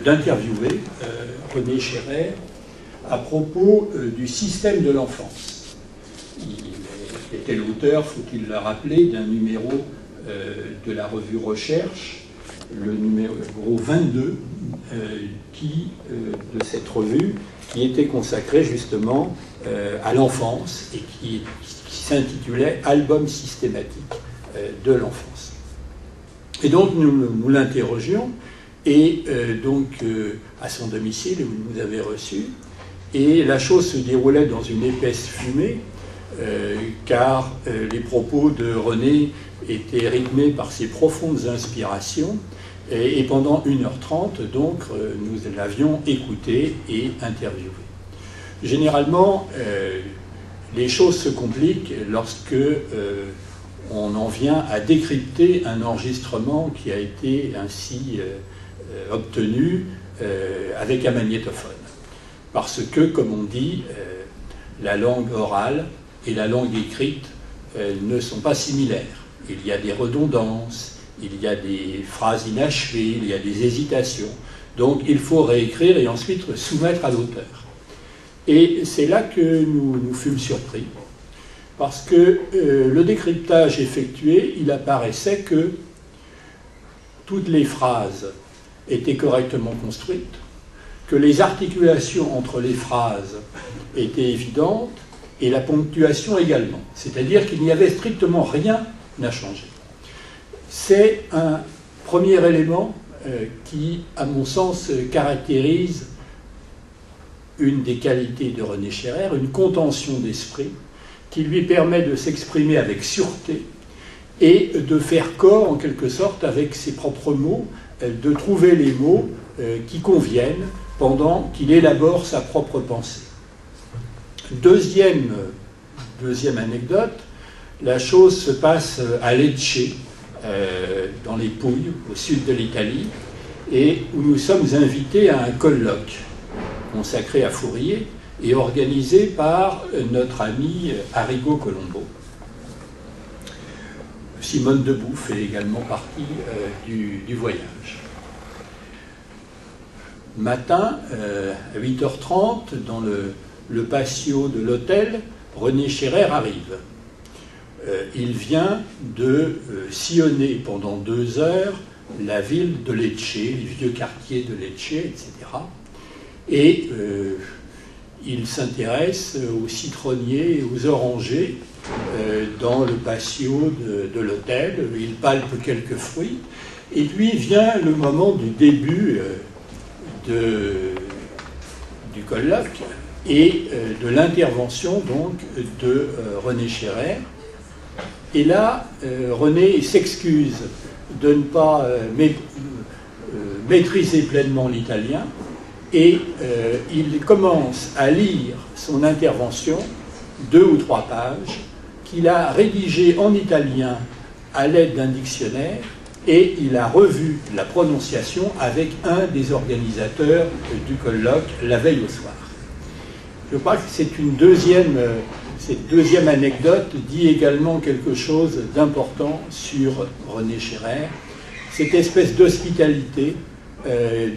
d'interviewer René Scherrer à propos du système de l'enfance. Il était l'auteur, faut-il le rappeler, d'un numéro de la revue Recherche, le numéro 22 de cette revue, qui était consacré justement à l'enfance et qui s'intitulait « Album systématique de l'enfance ». Et donc nous l'interrogions, et à son domicile, où il nous avait reçus, et la chose se déroulait dans une épaisse fumée, car les propos de René étaient rythmés par ses profondes inspirations, et pendant 1h30, donc, nous l'avions écouté et interviewé. Généralement, les choses se compliquent lorsque on en vient à décrypter un enregistrement qui a été ainsi obtenu avec un magnétophone. Parce que, comme on dit, la langue orale et la langue écrite ne sont pas similaires. Il y a des redondances, il y a des phrases inachevées, il y a des hésitations. Donc il faut réécrire et ensuite soumettre à l'auteur. Et c'est là que nous fûmes surpris. Parce que le décryptage effectué, il apparaissait que toutes les phrases étaient correctement construites, que les articulations entre les phrases étaient évidentes, et la ponctuation également. C'est-à-dire qu'il n'y avait strictement rien à changer. C'est un premier élément qui, à mon sens, caractérise une des qualités de René Scherrer, une contention d'esprit qui lui permet de s'exprimer avec sûreté et de faire corps, en quelque sorte, avec ses propres mots, de trouver les mots qui conviennent pendant qu'il élabore sa propre pensée. Deuxième anecdote, la chose se passe à Lecce, dans les Pouilles, au sud de l'Italie, et où nous sommes invités à un colloque consacré à Fourier et organisé par notre ami Arrigo Colombo. Simone Debout fait également partie du voyage. Matin, à 8h30, dans le patio de l'hôtel, René Scherrer arrive. Il vient de sillonner pendant 2 heures la ville de Lecce, les vieux quartiers de Lecce, etc. Et il s'intéresse aux citronniers et aux orangers dans le patio de l'hôtel. Il palpe quelques fruits. Et puis vient le moment du début du colloque et de l'intervention donc de René Scherrer. Et là, René s'excuse de ne pas maîtriser pleinement l'italien et il commence à lire son intervention, 2 ou 3 pages, qu'il a rédigées en italien à l'aide d'un dictionnaire et il a revu la prononciation avec un des organisateurs du colloque la veille au soir. Je crois que c'est une cette deuxième anecdote dit également quelque chose d'important sur René Scherrer, cette espèce d'hospitalité,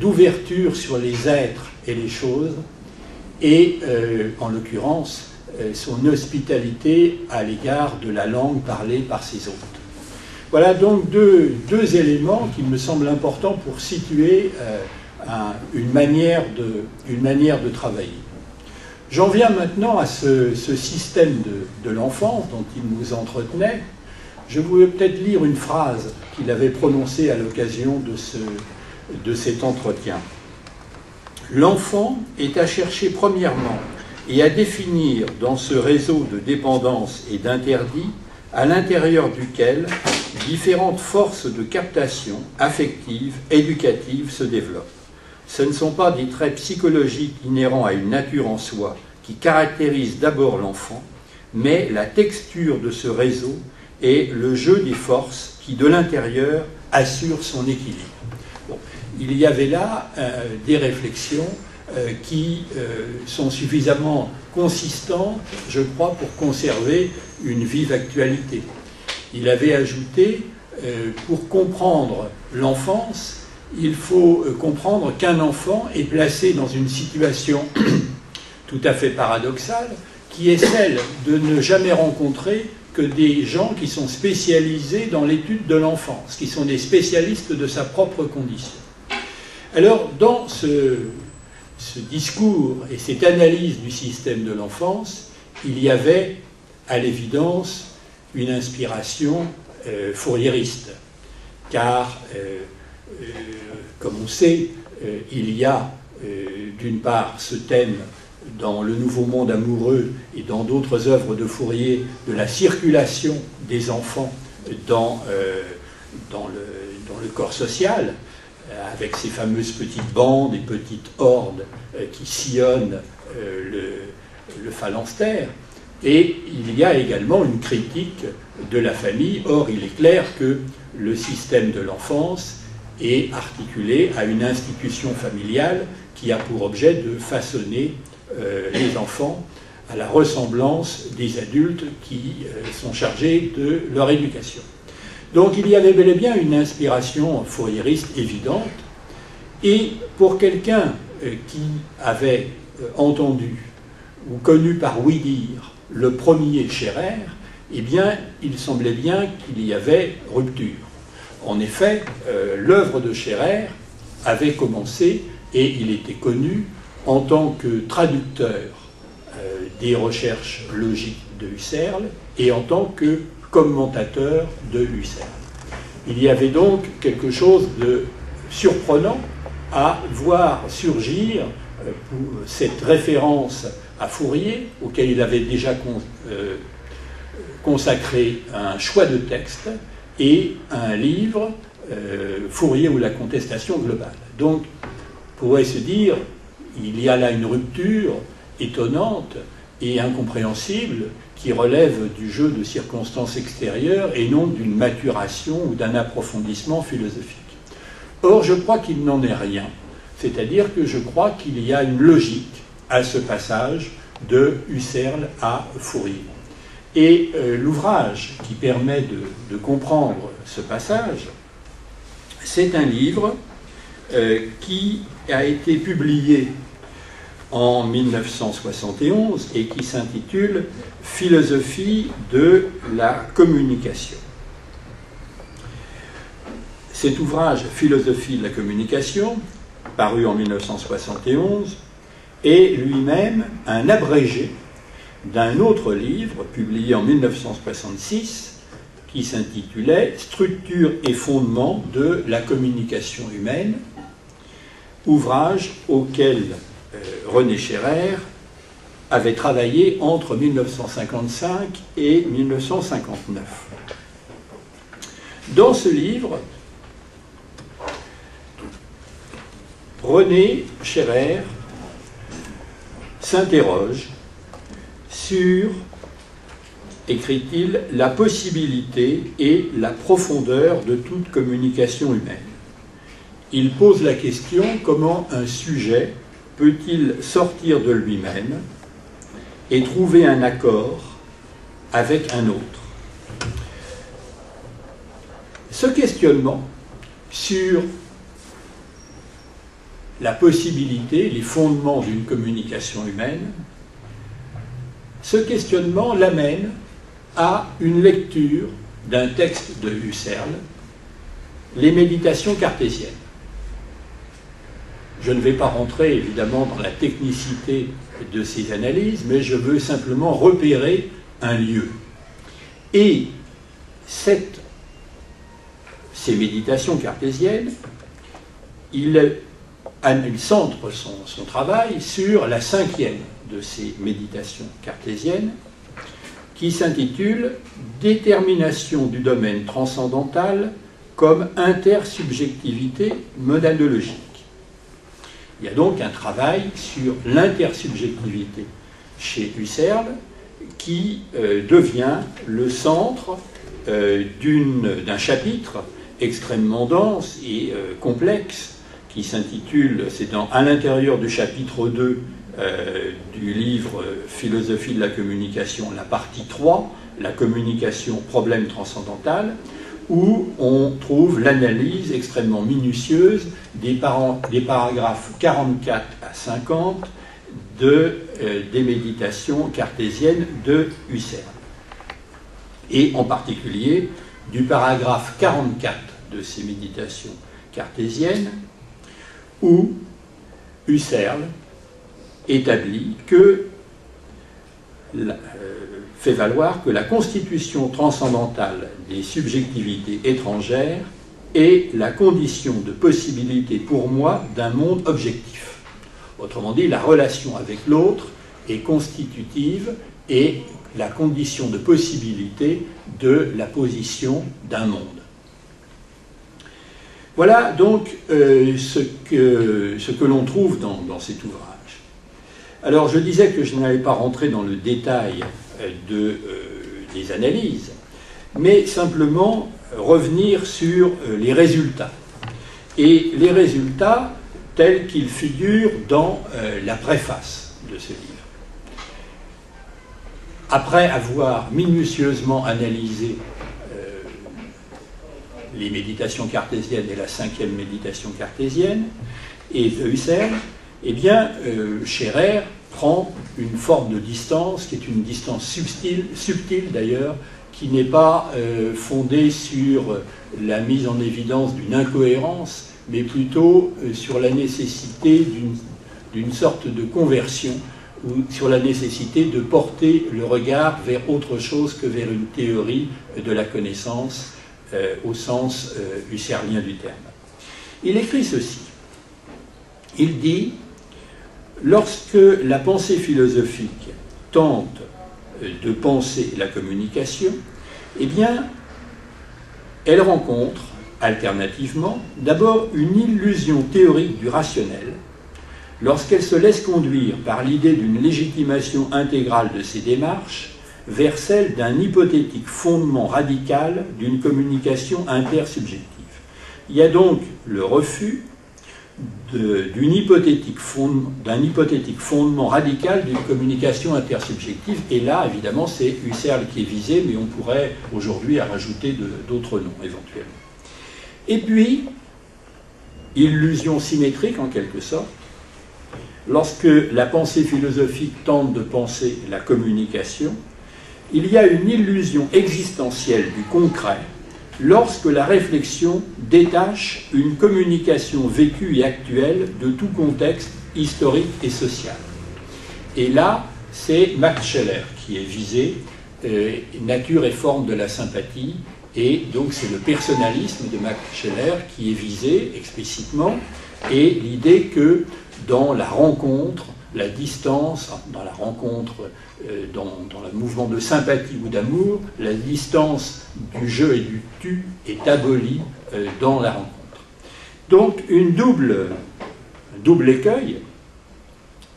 d'ouverture sur les êtres et les choses, et en l'occurrence, son hospitalité à l'égard de la langue parlée par ses hôtes. Voilà donc deux éléments qui me semblent importants pour situer une manière de travailler. J'en viens maintenant à ce système de l'enfance dont il nous entretenait. Je voulais peut-être lire une phrase qu'il avait prononcée à l'occasion de cet entretien. « L'enfant est à chercher premièrement et à définir dans ce réseau de dépendance et d'interdits à l'intérieur duquel différentes forces de captation affective, éducative se développent. Ce ne sont pas des traits psychologiques inhérents à une nature en soi qui caractérisent d'abord l'enfant, mais la texture de ce réseau et le jeu des forces qui, de l'intérieur, assurent son équilibre. » Bon, il y avait là des réflexions qui sont suffisamment consistantes, je crois, pour conserver une vive actualité. Il avait ajouté, pour comprendre l'enfance, il faut comprendre qu'un enfant est placé dans une situation tout à fait paradoxale, qui est celle de ne jamais rencontrer que des gens qui sont spécialisés dans l'étude de l'enfance, qui sont des spécialistes de sa propre condition. Alors, dans ce discours et cette analyse du système de l'enfance, il y avait, à l'évidence, une inspiration fouriériste, car, comme on sait, il y a d'une part ce thème dans Le Nouveau Monde amoureux et dans d'autres œuvres de Fourier de la circulation des enfants dans le corps social, avec ces fameuses petites bandes et petites hordes qui sillonnent le phalanstère. Et il y a également une critique de la famille. Or, il est clair que le système de l'enfance est articulé à une institution familiale qui a pour objet de façonner les enfants à la ressemblance des adultes qui sont chargés de leur éducation. Donc il y avait bel et bien une inspiration fouriériste évidente, et pour quelqu'un qui avait entendu ou connu par ouï-dire le premier Scherrer, eh bien il semblait bien qu'il y avait rupture. En effet, l'œuvre de Scherrer avait commencé, et il était connu en tant que traducteur des recherches logiques de Husserl et en tant que commentateur de Husserl. Il y avait donc quelque chose de surprenant à voir surgir cette référence à Fourier, auquel il avait déjà consacré un choix de texte et un livre, Fourier ou la contestation globale. Donc, on pourrait se dire, il y a là une rupture étonnante et incompréhensible qui relève du jeu de circonstances extérieures et non d'une maturation ou d'un approfondissement philosophique. Or, je crois qu'il n'en est rien. C'est-à-dire que je crois qu'il y a une logique à ce passage de Husserl à Fourier. Et l'ouvrage qui permet de comprendre ce passage, c'est un livre qui a été publié en 1971 et qui s'intitule « Philosophie de la communication ». Cet ouvrage « Philosophie de la communication », paru en 1971, est lui-même un abrégé d'un autre livre publié en 1966 qui s'intitulait « Structure et fondement de la communication humaine », ouvrage auquel René Scherrer avait travaillé entre 1955 et 1959. Dans ce livre, René Scherrer s'interroge sur, écrit-il, la possibilité et la profondeur de toute communication humaine. Il pose la question comment un sujet peut-il sortir de lui-même et trouver un accord avec un autre. Ce questionnement sur la possibilité, les fondements d'une communication humaine, ce questionnement l'amène à une lecture d'un texte de Husserl, Les Méditations cartésiennes. Je ne vais pas rentrer évidemment dans la technicité de ces analyses, mais je veux simplement repérer un lieu. Et ces méditations cartésiennes, il centre son travail sur la cinquième de ces méditations cartésiennes, qui s'intitule « Détermination du domaine transcendantal comme intersubjectivité modalogique ». Il y a donc un travail sur l'intersubjectivité chez Husserl qui devient le centre d'un chapitre extrêmement dense et complexe qui s'intitule, c'est à l'intérieur du chapitre 2 du livre Philosophie de la communication, la partie 3, la communication, problème transcendantal, où on trouve l'analyse extrêmement minutieuse des paragraphes 44 à 50 des méditations cartésiennes de Husserl. Et en particulier du paragraphe 44 de ces méditations cartésiennes, où Husserl établit que fait valoir que la constitution transcendantale des subjectivités étrangères est la condition de possibilité pour moi d'un monde objectif. Autrement dit, la relation avec l'autre est constitutive et la condition de possibilité de la position d'un monde. Voilà donc ce que l'on trouve dans cet ouvrage. Alors, je disais que je n'allais pas rentrer dans le détail des analyses, mais simplement revenir sur les résultats. Et les résultats tels qu'ils figurent dans la préface de ce livre. Après avoir minutieusement analysé les méditations cartésiennes et la 5e méditation cartésienne et de Husserl, eh bien, Scherrer prend une forme de distance, qui est une distance subtile d'ailleurs, qui n'est pas fondée sur la mise en évidence d'une incohérence, mais plutôt sur la nécessité d'une sorte de conversion, ou sur la nécessité de porter le regard vers autre chose que vers une théorie de la connaissance au sens husserlien du terme. Il écrit ceci. Il dit: lorsque la pensée philosophique tente de penser la communication, eh bien, elle rencontre, alternativement, d'abord une illusion théorique du rationnel, lorsqu'elle se laisse conduire par l'idée d'une légitimation intégrale de ses démarches vers celle d'un hypothétique fondement radical d'une communication intersubjective. Il y a donc le refus d'un hypothétique fondement radical d'une communication intersubjective, et là, évidemment, c'est Husserl qui est visé, mais on pourrait aujourd'hui rajouter d'autres noms, éventuellement. Et puis, illusion symétrique, en quelque sorte, lorsque la pensée philosophique tente de penser la communication, il y a une illusion existentielle du concret lorsque la réflexion détache une communication vécue et actuelle de tout contexte historique et social. Et là, c'est Max Scheler qui est visé, nature et forme de la sympathie, et donc c'est le personnalisme de Max Scheler qui est visé explicitement, et l'idée que dans la rencontre, la distance, dans la rencontre, dans le mouvement de sympathie ou d'amour, la distance du je et du tu est abolie dans la rencontre. Donc un double écueil,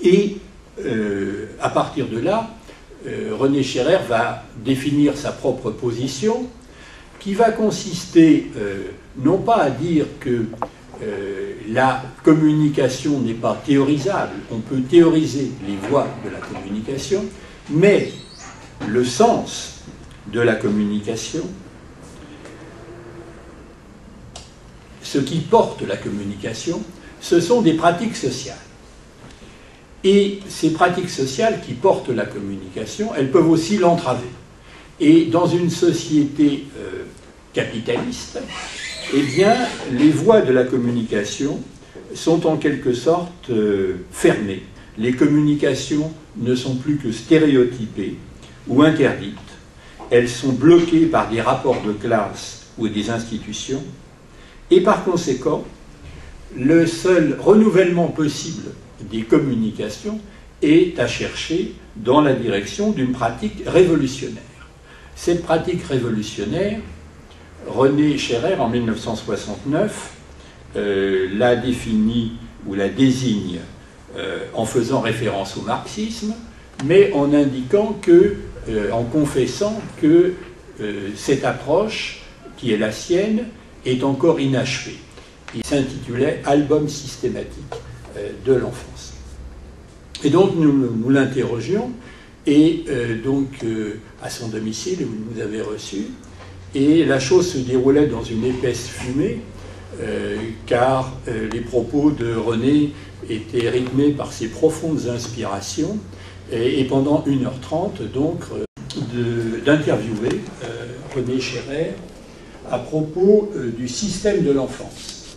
et à partir de là, René Scherrer va définir sa propre position, qui va consister non pas à dire que la communication n'est pas théorisable, on peut théoriser les voies de la communication, mais le sens de la communication, ce qui porte la communication, ce sont des pratiques sociales. Et ces pratiques sociales qui portent la communication, elles peuvent aussi l'entraver. Et dans une société capitaliste, eh bien, les voies de la communication sont en quelque sorte fermées. Les communications ne sont plus que stéréotypées ou interdites. Elles sont bloquées par des rapports de classe ou des institutions. Et par conséquent, le seul renouvellement possible des communications est à chercher dans la direction d'une pratique révolutionnaire. Cette pratique révolutionnaire, René Scherrer, en 1969, la définit ou la désigne en faisant référence au marxisme, mais en indiquant que, en confessant que cette approche, qui est la sienne, est encore inachevée. Il s'intitulait « Album systématique de l'enfance ». Et donc nous l'interrogions, et donc à son domicile, où il nous avait reçus, Et la chose se déroulait dans une épaisse fumée, car les propos de René étaient rythmés par ses profondes inspirations, et pendant 1h30, donc, d'interviewer René Scherrer à propos du système de l'enfance.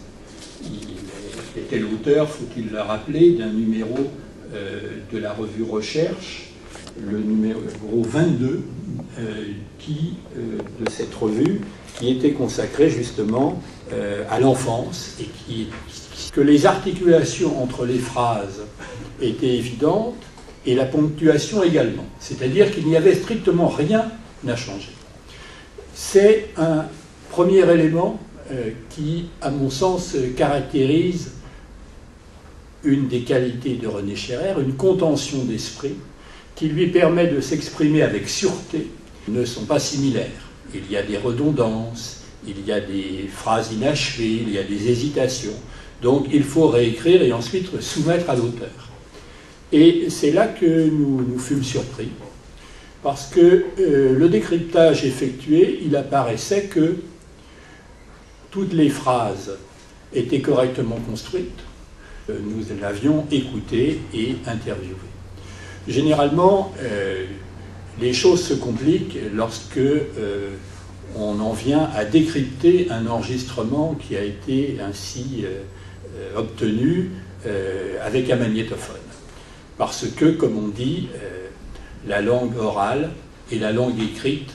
Il était l'auteur, faut-il le rappeler, d'un numéro de la revue Recherche, le numéro 22 de cette revue, qui était consacré justement à l'enfance, et que les articulations entre les phrases étaient évidentes, et la ponctuation également. C'est-à-dire qu'il n'y avait strictement rien à changer. C'est un premier élément qui, à mon sens, caractérise une des qualités de René Scherrer, une contention d'esprit qui lui permet de s'exprimer avec sûreté. Ils ne sont pas similaires. Il y a des redondances, il y a des phrases inachevées, il y a des hésitations. Donc il faut réécrire et ensuite soumettre à l'auteur. Et c'est là que nous fûmes surpris, parce que le décryptage effectué, il apparaissait que toutes les phrases étaient correctement construites. Nous l'avions écouté et interviewé. Généralement, les choses se compliquent lorsque on en vient à décrypter un enregistrement qui a été ainsi obtenu avec un magnétophone. Parce que, comme on dit, la langue orale et la langue écrite